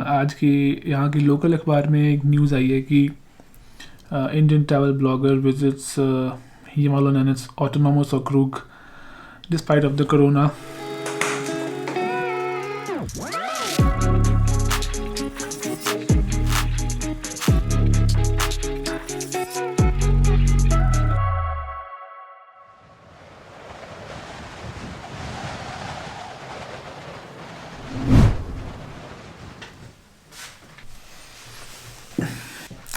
आज की यहाँ की लोकल अखबार में एक न्यूज़ आई है कि Indian travel blogger visits Himalayan and its autonomous okrug despite of the corona.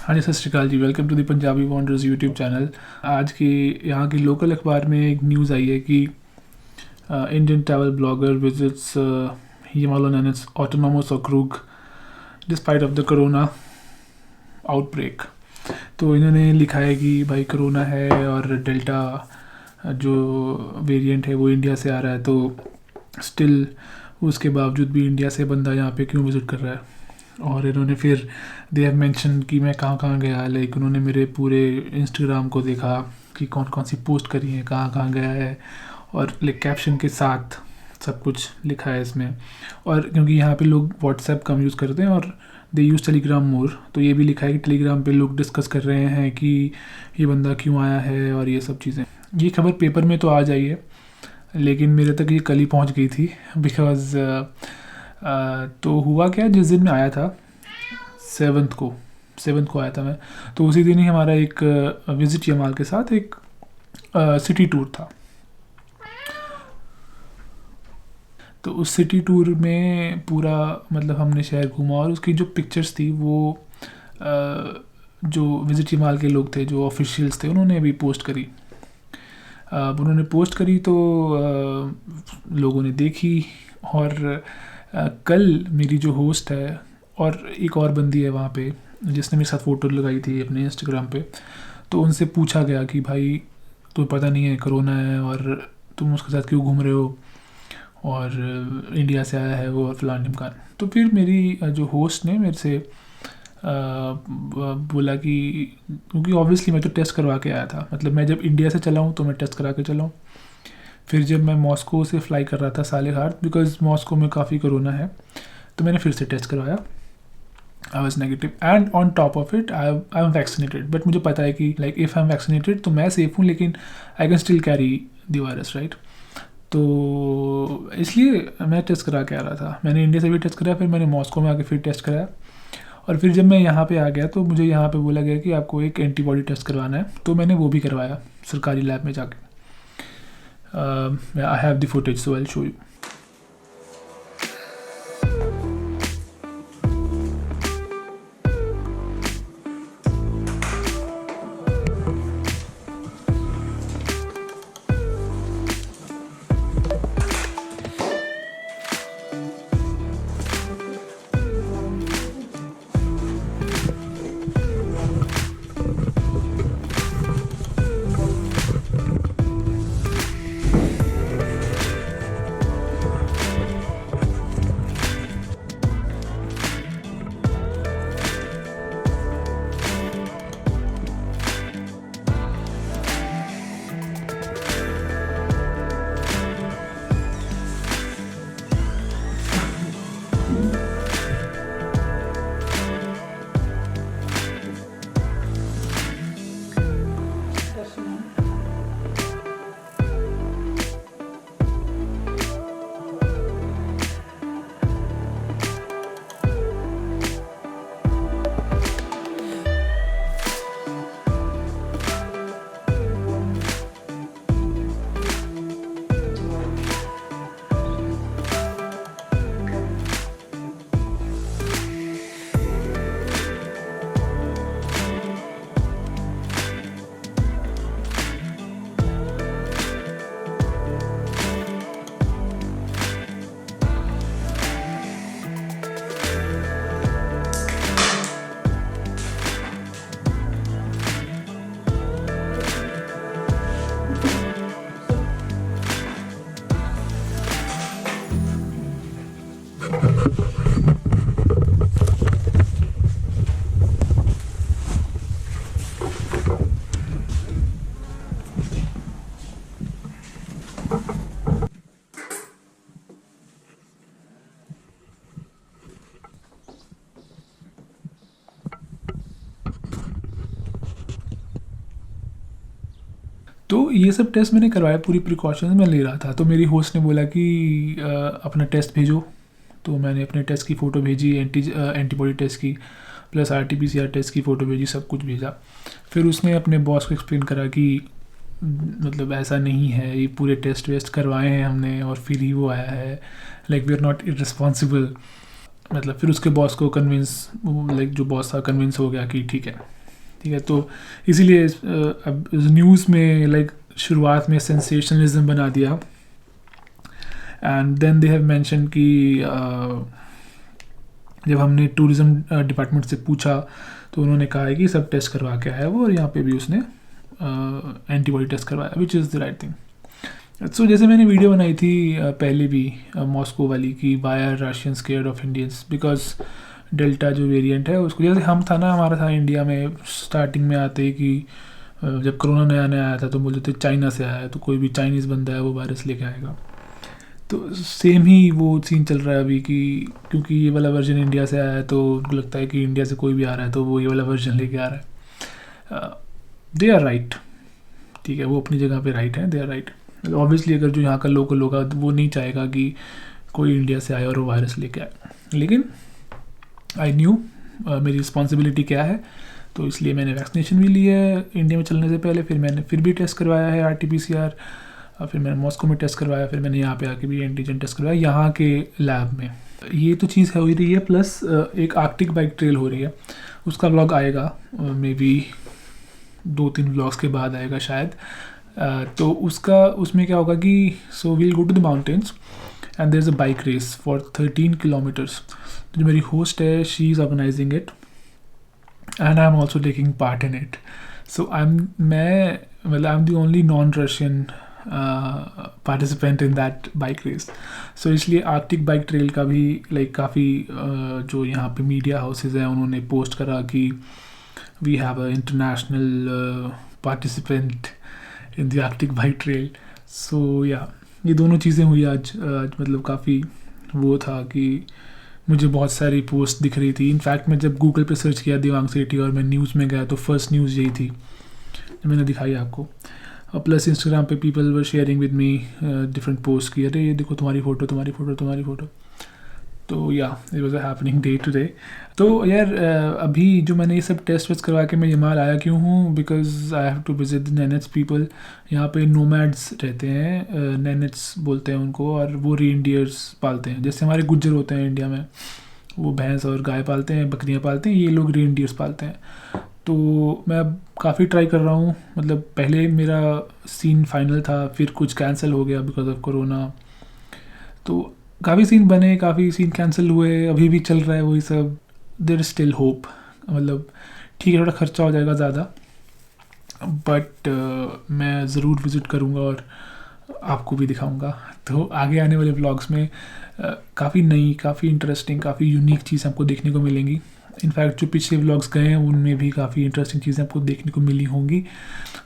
हाँ जी, Sat Sri Akal ji. Welcome to the Punjabi wonders YouTube channel. आज की यहाँ की लोकल अखबार में एक न्यूज़ आई है कि Indian travel blogger visits Himalayan and its autonomous okrug despite of the corona outbreak. तो इन्होंने लिखा है कि भाई कोरोना है और डेल्टा जो वेरिएंट है वो इंडिया से आ रहा है, तो स्टिल उसके बावजूद भी इंडिया से बंदा यहाँ पे क्यों विज़िट कर रहा है। और इन्होंने फिर दे हैव मेंशन कि मैं कहाँ कहाँ गया, लाइक उन्होंने मेरे पूरे इंस्टाग्राम को देखा कि कौन कौन सी पोस्ट करी है, कहाँ कहाँ गया है, और लाइक कैप्शन के साथ सब कुछ लिखा है इसमें। और क्योंकि यहाँ पे लोग व्हाट्सएप कम यूज़ करते हैं और दे यूज़ टेलीग्राम मोर, तो ये भी लिखा है कि टेलीग्राम पे लोग डिस्कस कर रहे हैं कि ये बंदा क्यों आया है और ये सब चीज़ें। ये खबर पेपर में तो आ जाई है, लेकिन मेरे तक ये कल ही पहुँच गई थी बिकॉज़ तो हुआ क्या, जिस दिन मैं आया था 7th को आया था मैं, तो उसी दिन ही हमारा एक विज़िट यमाल के साथ एक सिटी टूर था। तो उस सिटी टूर में पूरा मतलब हमने शहर घूमा और उसकी जो पिक्चर्स थी वो जो विज़िट यमाल के लोग थे, जो ऑफिशियल्स थे, उन्होंने भी पोस्ट करी। उन्होंने पोस्ट करी तो लोगों ने देखी। और कल मेरी जो होस्ट है और एक और बंदी है वहाँ पे जिसने मेरे साथ फ़ोटो लगाई थी अपने इंस्टाग्राम पे, तो उनसे पूछा गया कि भाई तुम्हें पता नहीं है कोरोना है और तुम उसके साथ क्यों घूम रहे हो, और इंडिया से आया है वो और फलान ढिमकान। तो फिर मेरी जो होस्ट ने मेरे से बोला कि क्योंकि ऑब्वियसली मैं तो टेस्ट करवा के आया था, मतलब मैं जब इंडिया से चला हूँ तो मैं टेस्ट करा के चला हूँ। फिर जब मैं मॉस्को से फ़्लाई कर रहा था सालेहार, बिकॉज़ मॉस्को में काफ़ी कोरोना है, तो मैंने फिर से टेस्ट करवाया। I was negative and on top of it I am vaccinated. But मुझे पता है कि like if I am vaccinated तो मैं सेफ़ हूँ, लेकिन I can still carry the virus, right. तो इसलिए मैं टेस्ट करा के आ रहा था। मैंने इंडिया से भी टेस्ट कराया, फिर मैंने मॉस्को में आके फिर टेस्ट कराया, और फिर जब मैं यहाँ पे आ गया तो मुझे यहाँ पे बोला गया कि आपको एक एंटीबॉडी टेस्ट करवाना है, तो मैंने वो भी करवाया सरकारी लैब में जाके। I have the footage, so I'll show you. तो ये सब टेस्ट मैंने करवाया, पूरी प्रिकॉशंस मैं ले रहा था। तो मेरी होस्ट ने बोला कि अपना टेस्ट भेजो। तो मैंने अपने टेस्ट की फ़ोटो भेजी, एंटीबॉडी टेस्ट की प्लस RT-PCR टेस्ट की फ़ोटो भेजी, सब कुछ भेजा। फिर उसने अपने बॉस को एक्सप्लेन करा कि मतलब ऐसा नहीं है, ये पूरे टेस्ट वेस्ट करवाए हैं हमने और फिर ही वो आया है, like we are not irresponsible. मतलब फिर उसके बॉस को कन्विंस, लाइक जो बॉस था कन्विंस हो गया कि ठीक है। तो इसीलिए अब न्यूज़ में लाइक शुरुआत में सेंसेशनलिज्म बना दिया। And then they have mention कि जब हमने टूरिज़्म डिपार्टमेंट से पूछा तो उन्होंने कहा है कि सब टेस्ट करवा के आया वो, और यहाँ पे भी उसने एंटीबॉडी टेस्ट करवाया, which is the right thing. So जैसे मैंने वीडियो बनाई थी पहले भी मॉस्को वाली कि why are Russian scared of Indians, because delta जो वेरिएंट है उसको, जैसे हम था ना, हमारा था इंडिया में स्टार्टिंग में आते ही कि जब कोरोना नया नया आया था तो बोलते थे चाइना से आया है, तो कोई भी चाइनीज़ बंदा है वो वायरस लेके आएगा। तो सेम ही वो सीन चल रहा है अभी कि क्योंकि ये वाला वर्जन इंडिया से आया है तो उनको लगता है कि इंडिया से कोई भी आ रहा है तो वो ये वाला वर्जन लेके आ रहा है। दे आर राइट, ठीक है, वो अपनी जगह पे राइट है, दे आर राइट। ऑब्वियसली अगर जो यहाँ का लोकल होगा वो नहीं चाहेगा कि कोई इंडिया से आए और वो वायरस लेके आए, लेकिन आई न्यू मेरी रिस्पॉन्सिबिलिटी क्या है, तो इसलिए मैंने वैक्सीनेशन भी ली है इंडिया में चलने से पहले। फिर मैंने फिर भी टेस्ट करवाया है RT-PCR, फिर मैंने मॉस्को में टेस्ट करवाया, फिर मैंने यहाँ पे आके भी एंटीजन टेस्ट करवाया यहाँ के लैब में। ये तो चीज़ हो रही है, प्लस एक आर्कटिक बाइक ट्रेल हो रही है, उसका व्लॉग आएगा मे बी 2-3 व्लॉग्स के बाद आएगा शायद। तो उसमें क्या होगा कि so we'll go to the mountains and there is a bike race for 13 kilometres. तो जो मेरी होस्ट है she is organising it and I am also taking part in it. So I am the only non Russian participant in that bike race. So इसलिए Arctic bike trail का भी like काफ़ी जो यहाँ पे मीडिया हाउसेज हैं उन्होंने post करा कि we have a international participant in the Arctic bike trail. So या ये दोनों चीज़ें हुई आज मतलब काफ़ी वो था कि मुझे बहुत सारी पोस्ट दिख रही थी। इनफैक्ट मैं जब गूगल पे सर्च किया दिवांग सेठी और मैं न्यूज़ में गया तो फर्स्ट न्यूज़ यही थी जो मैंने दिखाई आपको। प्लस इंस्टाग्राम पे people were sharing with me different post की, अरे ये देखो तुम्हारी फ़ोटो। तो yeah it was a happening day today. तो यार अभी जो मैंने ये सब टेस्ट वेस्ट करवा के मैं यमाल आया क्यों हूँ, because I have to visit the Nenets people. यहाँ पे नोमैड्स रहते हैं, नेनेट्स बोलते हैं उनको, और वो रेनडियर्स पालते हैं। जैसे हमारे गुज्जर होते हैं इंडिया में, वो भैंस और गाय पालते हैं, बकरियाँ पालते हैं, ये लोग रेनडियर्स पालते हैं। तो मैं अब काफ़ी ट्राई कर रहा हूँ, मतलब पहले मेरा सीन फाइनल था, फिर कुछ कैंसिल हो गया बिकॉज ऑफ कोरोना। तो काफ़ी सीन बने, काफ़ी सीन कैंसिल हुए, अभी भी चल रहा है वही सब। देयर इज़ स्टिल होप, मतलब ठीक है थोड़ा खर्चा हो जाएगा ज़्यादा, बट मैं ज़रूर विज़िट करूँगा और आपको भी दिखाऊँगा। तो आगे आने वाले व्लॉग्स में काफ़ी नई, काफ़ी इंटरेस्टिंग, काफ़ी यूनिक चीज़ आपको देखने को मिलेंगी। इनफैक्ट जो पिछले व्लॉग्स गए हैं उनमें भी काफ़ी इंटरेस्टिंग चीज़ें आपको देखने को मिली होंगी।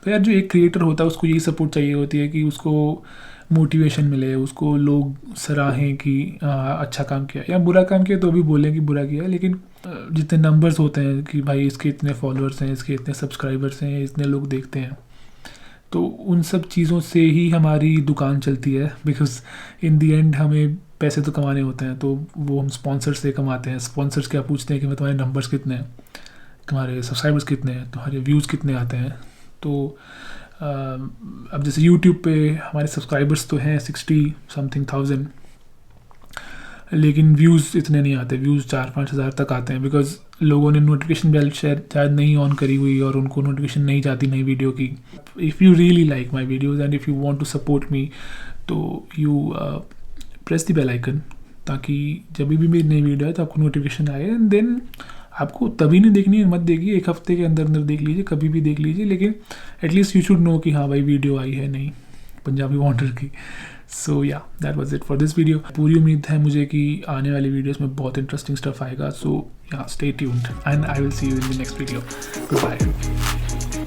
तो यार जो एक क्रिएटर होता है उसको यही सपोर्ट चाहिए होती है कि उसको मोटिवेशन मिले, उसको लोग सराहें कि अच्छा काम किया, या बुरा काम किया तो भी बोलें कि बुरा किया, लेकिन जितने नंबर्स होते हैं कि भाई इसके इतने फॉलोअर्स हैं, इसके इतने सब्सक्राइबर्स हैं, इतने लोग देखते हैं, तो उन सब चीज़ों से ही हमारी दुकान चलती है। बिकॉज इन दी एंड हमें पैसे तो कमाने होते हैं, तो वो हम स्पॉन्सर से कमाते हैं। स्पॉन्सर्स क्या पूछते हैं कि मैं तुम्हारे नंबर्स कितने हैं, तुम्हारे सब्सक्राइबर्स कितने हैं, तुम्हारे व्यूज़ कितने आते हैं। तो अब जैसे यूट्यूब पे हमारे सब्सक्राइबर्स तो हैं 60-something,000, लेकिन व्यूज़ इतने नहीं आते, व्यूज़ 4-5 हज़ार तक आते हैं, बिकॉज लोगों ने नोटिफिकेशन बेल शायद नहीं ऑन करी हुई और उनको नोटिफिकेशन नहीं जाती नई वीडियो की। If you really like my videos and if you want to support me, तो you press the bell icon, ताकि जब भी मेरी नई वीडियो है तो आपको नोटिफिकेशन आए। एंड देन आपको तभी नहीं देखनी है, मत देखिए, एक हफ्ते के अंदर अंदर देख लीजिए, कभी भी देख लीजिए, लेकिन एटलीस्ट यू शुड नो कि हाँ भाई वीडियो आई है नहीं पंजाबी वॉन्डर की। सो या that was it for this video. पूरी उम्मीद है मुझे कि आने वाली वीडियोस में बहुत इंटरेस्टिंग स्टफ आएगा। So yeah stay tuned and I will see you in the next video. Good bye.